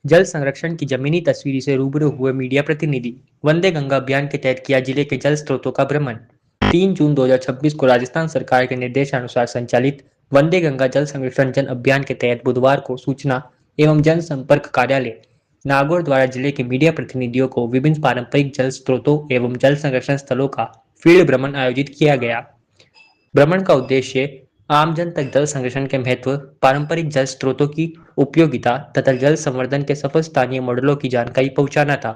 जल संरक्षण की जमीनी तस्वीर से रूबरू हुए मीडिया प्रतिनिधि। वंदे गंगा अभियान के तहत किया जिले के जल स्रोतों का भ्रमण। 3 जून 2026 को राजस्थान सरकार के निर्देशानुसार संचालित वंदे गंगा जल संरक्षण जन अभियान के तहत बुधवार को सूचना एवं जनसंपर्क कार्यालय नागौर द्वारा जिले के मीडिया प्रतिनिधियों को विभिन्न पारंपरिक जल स्रोतों एवं जल संरक्षण स्थलों का फील्ड भ्रमण आयोजित किया गया। भ्रमण का उद्देश्य आमजन तक जल संरक्षण के महत्व, पारंपरिक जल स्रोतों की उपयोगिता तथा जल संवर्धन के सफल स्थानीय मॉडलों की जानकारी पहुंचाना था।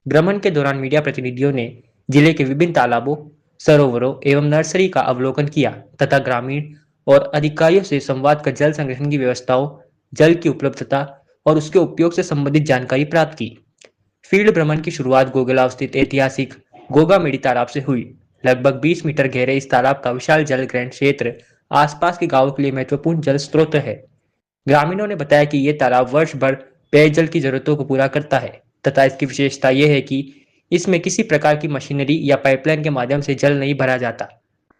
भ्रमण के दौरान मीडिया प्रतिनिधियों ने जिले के विभिन्न तालाबों, सरोवरों एवं नर्सरी का अवलोकन किया तथा ग्रामीण और अधिकारियों से संवाद कर जल संरक्षण की व्यवस्थाओं, जल की उपलब्धता और उसके उपयोग से संबंधित जानकारी प्राप्त की। फील्ड भ्रमण की शुरुआत गोगलाव स्थित ऐतिहासिक गोगामेड़ी तालाब से हुई। लगभग 20 मीटर गहरे इस तालाब का विशाल जल ग्रहण क्षेत्र आसपास के गांवों के लिए महत्वपूर्ण जल स्रोत है। ग्रामीणों ने बताया कि ये तालाब वर्ष भर पेयजल की जरूरतों को पूरा करता है तथा इसकी विशेषता यह है कि इसमें किसी प्रकार की मशीनरी या पाइपलाइन के माध्यम से जल नहीं भरा जाता।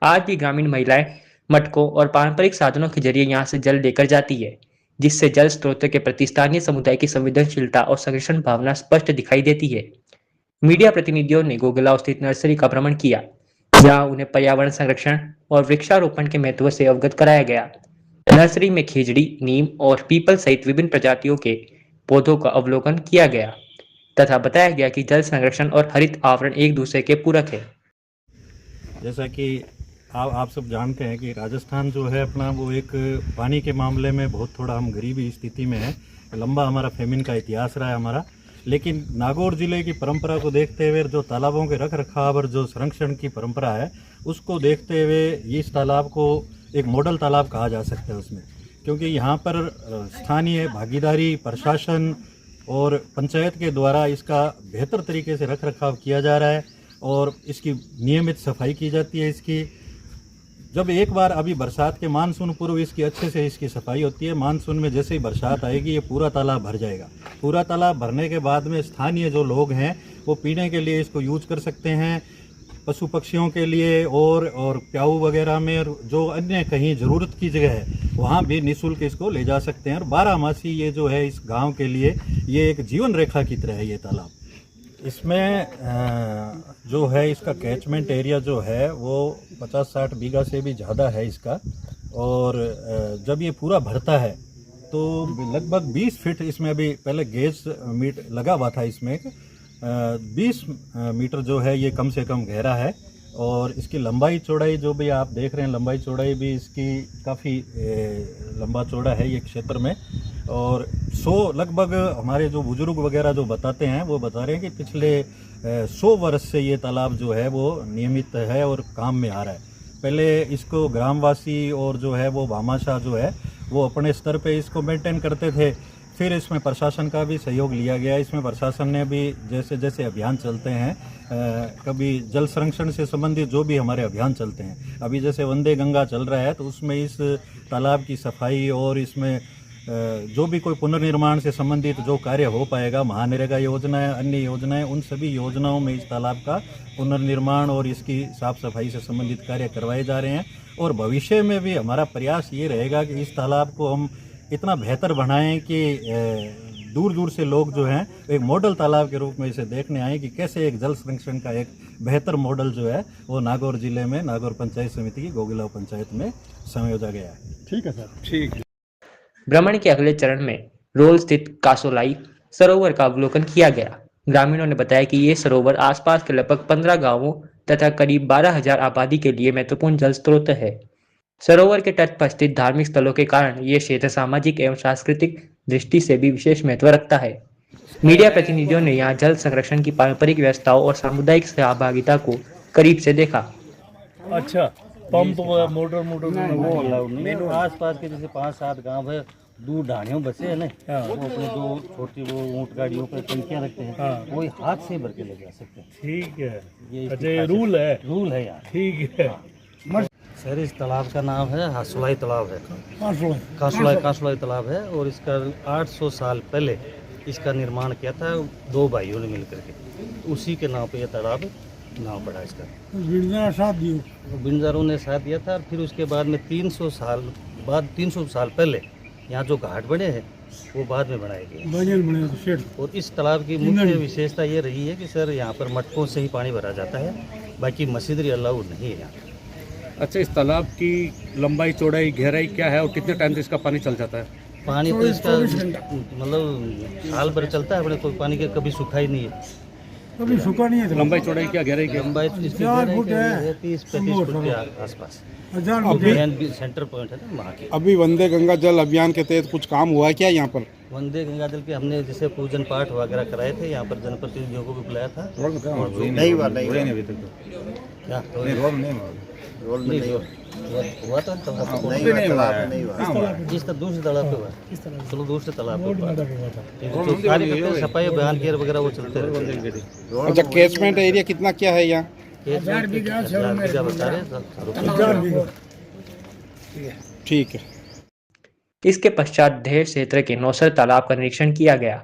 आज भी ग्रामीण महिलाएं मटकों और पारंपरिक साधनों के जरिए यहाँ से जल लेकर जाती है, जिससे जल स्रोत के प्रति स्थानीय समुदाय की संवेदनशीलता और संरक्षण भावना स्पष्ट दिखाई देती है। मीडिया प्रतिनिधियों ने गोगलाव स्थित नर्सरी का भ्रमण किया, जहां उन्हें पर्यावरण संरक्षण और वृक्षारोपण के महत्व से अवगत कराया गया। नर्सरी में खिजड़ी, नीम और पीपल सहित विभिन्न प्रजातियों के पौधों का अवलोकन किया गया तथा बताया गया कि जल संरक्षण और हरित आवरण एक दूसरे के पूरक है। जैसा कि आप सब जानते हैं कि राजस्थान जो है अपना वो एक पानी के मामले में बहुत थोड़ा हम गरीबी स्थिति में है। लंबा हमारा फेमिन का इतिहास रहा है हमारा, लेकिन नागौर जिले की परंपरा को देखते हुए जो तालाबों के रख रखाव और जो संरक्षण की परंपरा है उसको देखते हुए इस तालाब को एक मॉडल तालाब कहा जा सकता है उसमें, क्योंकि यहाँ पर स्थानीय भागीदारी, प्रशासन और पंचायत के द्वारा इसका बेहतर तरीके से रख रखाव किया जा रहा है और इसकी नियमित सफाई की जाती है। इसकी जब एक बार अभी बरसात के मानसून पूर्व इसकी अच्छे से इसकी सफाई होती है। मानसून में जैसे ही बरसात आएगी ये पूरा तालाब भर जाएगा। पूरा तालाब भरने के बाद में स्थानीय जो लोग हैं वो पीने के लिए इसको यूज कर सकते हैं, पशु पक्षियों के लिए और प्याऊ वगैरह में, और जो अन्य कहीं ज़रूरत की जगह है वहाँ भी निःशुल्क इसको ले जा सकते हैं। और 12 मासी ये जो है इस गांव के लिए ये एक जीवन रेखा की तरह है ये तालाब। इसमें जो है इसका कैचमेंट एरिया जो है वो 50-60 बीघा से भी ज़्यादा है इसका। और जब ये पूरा भरता है तो लगभग 20 फीट इसमें अभी पहले गेज मीट लगा हुआ था इसमें 20 मीटर जो है ये कम से कम गहरा है। और इसकी लंबाई चौड़ाई जो भी आप देख रहे हैं, लंबाई चौड़ाई भी इसकी काफ़ी लंबा चौड़ा है ये क्षेत्र में। और 100 लगभग हमारे जो बुजुर्ग वगैरह जो बताते हैं वो बता रहे हैं कि पिछले 100 वर्ष से ये तालाब जो है वो नियमित है और काम में आ रहा है। पहले इसको ग्रामवासी और जो है वो भामाशाह जो है वो अपने स्तर पे इसको मेंटेन करते थे। फिर इसमें प्रशासन का भी सहयोग लिया गया। इसमें प्रशासन ने भी जैसे जैसे अभियान चलते हैं, कभी जल संरक्षण से संबंधित जो भी हमारे अभियान चलते हैं, अभी जैसे वंदे गंगा चल रहा है तो उसमें इस तालाब की सफाई और इसमें जो भी कोई पुनर्निर्माण से संबंधित जो कार्य हो पाएगा, महानरेगा योजनाएं, अन्य योजनाएं, उन सभी योजनाओं में इस तालाब का पुनर्निर्माण और इसकी साफ सफाई से संबंधित कार्य करवाए जा रहे हैं। और भविष्य में भी हमारा प्रयास ये रहेगा कि इस तालाब को हम इतना बेहतर बनाएं कि दूर दूर से लोग जो हैं एक मॉडल तालाब के रूप में इसे देखने आए कि कैसे एक जल संरक्षण का एक बेहतर मॉडल जो है वो नागौर जिले में नागौर पंचायत समिति की गोगलाव पंचायत में संयोजा गया है। ठीक है सर, ठीक है। भ्रमण के अगले चरण में रोल स्थित कासोलाई सरोवर का अवलोकन किया गया। ग्रामीणों ने बताया कि ये सरोवर आसपास के लगभग 15 गांवों तथा करीब 12,000 आबादी के लिए महत्वपूर्ण जल स्रोत है। सरोवर के तट पर स्थित धार्मिक स्थलों के कारण ये क्षेत्र सामाजिक एवं सांस्कृतिक दृष्टि से भी विशेष महत्व रखता है। मीडिया प्रतिनिधियों ने यहाँ जल संरक्षण की पारंपरिक व्यवस्थाओं और सामुदायिक सहभागिता को करीब से देखा। अच्छा, पंप मोटर वो मेनू आस पास के जैसे 5-7 गांव है, दूर ढाणियों बसे है ना, वो अपने जो छोटी वो ऊँट गाड़ियों पर टंकियाँ रखते हैं, वो हाथ से भर के ले जा सकते हैं। ठीक है, ये अच्छा रूल है यार। ठीक है सर, इस तालाब का नाम है हासुलाई तालाब है, कासुलाई तालाब है। और इसका 800 साल पहले इसका निर्माण किया था 2 भाइयों ने मिल करके। उसी के नाम पे यह तालाब नाम पड़ा इसका। बिंजारों ने साथ दिया था। फिर उसके बाद में 300 साल पहले यहाँ जो घाट बने हैं वो बाद में बनाए गए। और इस तालाब की मुख्य विशेषता ये रही है कि सर यहाँ पर मटकों से ही पानी भरा जाता है, बाकी मशीनरी अलाउड नहीं है यहाँ। अच्छा, इस तालाब की लंबाई, चौड़ाई, गहराई क्या है और कितने टाइम से इसका पानी चल जाता है? पानी तो इसका मतलब साल भर चलता है, अपने कोई पानी के कभी सूखा ही नहीं है। कभी सूखा नहीं है। लंबाई, चौड़ाई क्या, गहराई क्या? लंबाई तो इसकी 4 गहराई फुट क्या है। है, 30-35 फुट के आसपास। 1000 फुट है। मेन सेंटर पॉइंट है ना वहाँ की। अभी वंदे गंगा जल अभियान के तहत कुछ काम हुआ है क्या यहाँ पर? वंदे गंगा जल के हमने जैसे पूजन पाठ वगैरह कराए थे, यहाँ पर जनप्रतिनिधियों को भी बुलाया था। नहीं अभी तक तो क्या रोल में नहीं हुआ था इस तरह दूसरे तालाब पे हुआ। चलो दूसरे तालाब पे हुआ। जो कार्य करते हैं, सफाई अभियान केयर वगैरह वो चलते रहते हैं। अच्छा, कैचमेंट एरिया कितना क्या है यहाँ? 1000 बीघा बता रहे हैं। ठीक है। इसके पश्चात ढेर क्षेत्र के नौसर तालाब का निरीक्षण किया गया।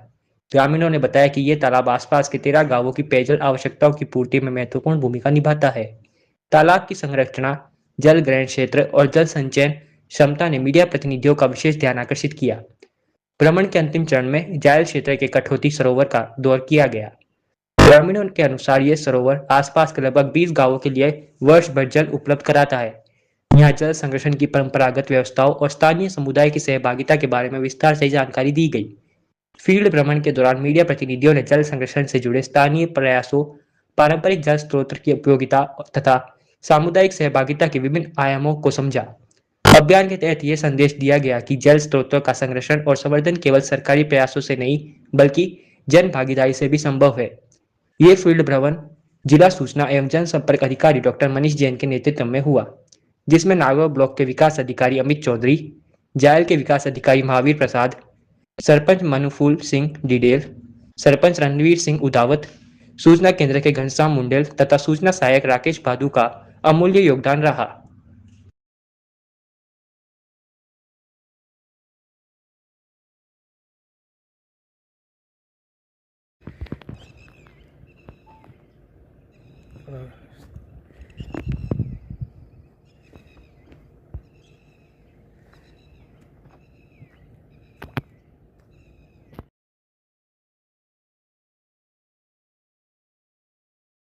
ग्रामीणों ने बताया कि ये तालाब आसपास के 13 गांवों की पेयजल आवश्यकताओं की पूर्ति में महत्वपूर्ण भूमिका निभाता है। तालाब की संरचना, जल ग्रहण क्षेत्र और जल संचयन क्षमता ने मीडिया प्रतिनिधियों का विशेष ध्यान आकर्षित किया। भ्रमण के अंतिम चरण में जायल क्षेत्र के कठौती सरोवर का दौर किया गया। ग्रामीणों के अनुसार ये सरोवर आसपास के लगभग 20 गांवों के लिए वर्ष भर जल उपलब्ध कराता है। यहाँ जल संरक्षण की परंपरागत व्यवस्थाओं और स्थानीय समुदाय की सहभागिता के बारे में विस्तार से जानकारी दी गई। फील्ड भ्रमण के दौरान मीडिया प्रतिनिधियों ने जल संरक्षण से जुड़े स्थानीय प्रयासों, पारंपरिक जल स्रोत की उपयोगिता तथा सामुदायिक सहभागिता के विभिन्न आयामों को समझा। अभियान के तहत यह संदेश दिया गया कि जल स्रोतों का संरक्षण और संवर्धन केवल सरकारी प्रयासों से नहीं, बल्कि जन भागीदारी से भी संभव है। ये फील्ड भ्रमण जिला सूचना एवं जनसंपर्क अधिकारी डॉक्टर मनीष जैन के नेतृत्व में हुआ, जिसमें नागौर ब्लॉक के विकास अधिकारी अमित चौधरी, जायल के विकास अधिकारी महावीर प्रसाद, सरपंच मनुफूल सिंह डिडेल, सरपंच रणवीर सिंह उदावत, सूचना केंद्र के घनश्याम मुंडेल तथा सूचना सहायक राकेश भादु का अमूल्य योगदान रहा। हाँ।